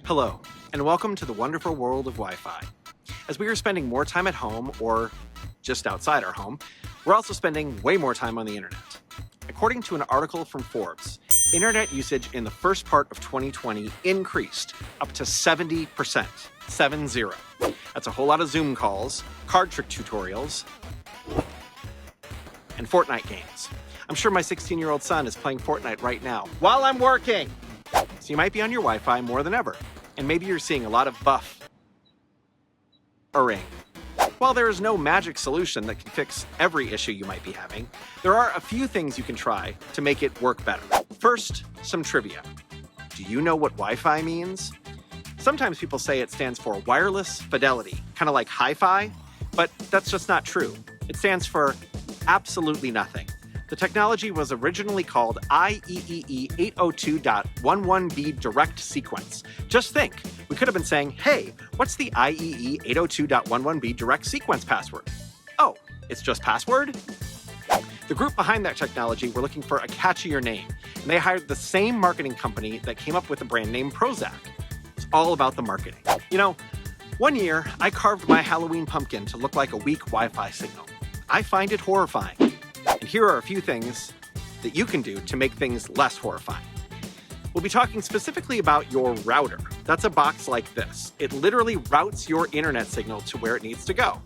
Hello, and welcome to the wonderful world of Wi-Fi. As we are spending more time at home, or just outside our home, we're also spending way more time on the internet. According to an article from Forbes, internet usage in the first part of 2020 increased up to 70%, 70. That's a whole lot of Zoom calls, card trick tutorials, and Fortnite games. I'm sure my 16-year-old son is playing Fortnite right now while I'm working. So you might be on your Wi-Fi more than ever, and maybe you're seeing a lot of buffering. While there is no magic solution that can fix every issue you might be having, there are a few things you can try to make it work better. First, some trivia. Do you know what Wi-Fi means? Sometimes people say it stands for wireless fidelity, kind of like hi-fi, but that's just not true. It stands for absolutely nothing. The technology was originally called IEEE 802.11b direct sequence. Just think, we could have been saying, hey, what's the IEEE 802.11b direct sequence password? Oh, it's just password? The group behind that technology were looking for a catchier name, and they hired the same marketing company that came up with the brand name Prozac. It's all about the marketing. You know, one year, I carved my Halloween pumpkin to look like a weak Wi-Fi signal. I find it horrifying. And here are a few things that you can do to make things less horrifying. We'll be talking specifically about your router. That's a box like this. It literally routes your internet signal to where it needs to go.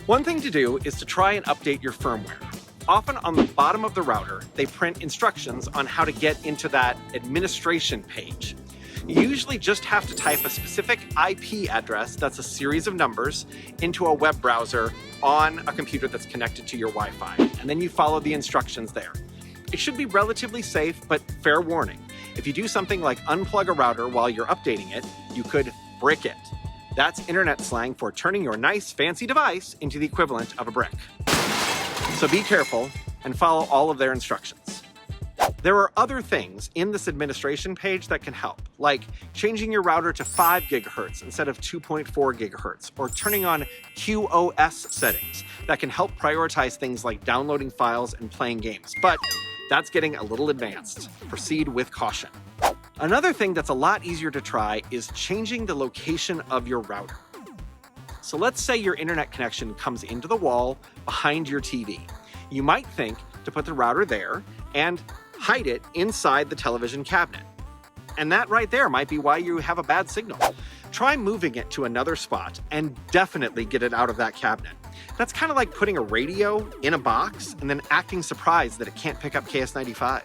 One thing to do is to try and update your firmware. Often on the bottom of the router, they print instructions on how to get into that administration page. You usually just have to type a specific IP address, that's a series of numbers, into a web browser on a computer that's connected to your Wi-Fi, and then you follow the instructions there. It should be relatively safe, but fair warning. If you do something like unplug a router while you're updating it, you could brick it. That's internet slang for turning your nice, fancy device into the equivalent of a brick. So be careful and follow all of their instructions. There are other things in this administration page that can help, like changing your router to 5 gigahertz instead of 2.4 gigahertz, or turning on QoS settings that can help prioritize things like downloading files and playing games. But that's getting a little advanced. Proceed with caution. Another thing that's a lot easier to try is changing the location of your router. So let's say your internet connection comes into the wall behind your TV. You might think to put the router there and hide it inside the television cabinet. And that right there might be why you have a bad signal. Try moving it to another spot and definitely get it out of that cabinet. That's kind of like putting a radio in a box and then acting surprised that it can't pick up KS95.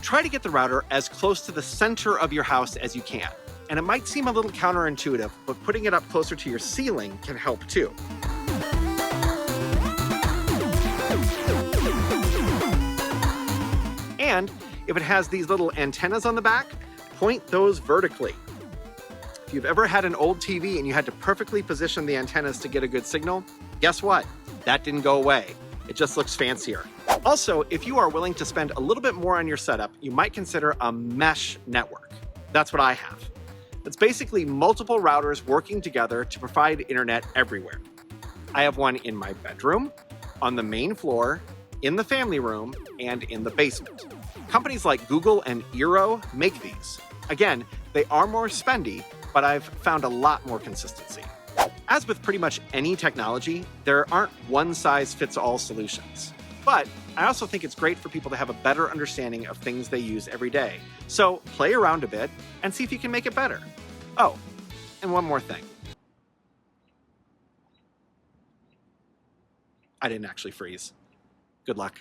Try to get the router as close to the center of your house as you can. And it might seem a little counterintuitive, but putting it up closer to your ceiling can help too. And if it has these little antennas on the back, point those vertically. If you've ever had an old TV and you had to perfectly position the antennas to get a good signal, guess what? That didn't go away. It just looks fancier. Also, if you are willing to spend a little bit more on your setup, you might consider a mesh network. That's what I have. It's basically multiple routers working together to provide internet everywhere. I have one in my bedroom, on the main floor, in the family room, and in the basement. Companies like Google and Eero make these. Again, they are more spendy, but I've found a lot more consistency. As with pretty much any technology, there aren't one-size-fits-all solutions. But I also think it's great for people to have a better understanding of things they use every day. So play around a bit and see if you can make it better. Oh, and one more thing. I didn't actually freeze. Good luck.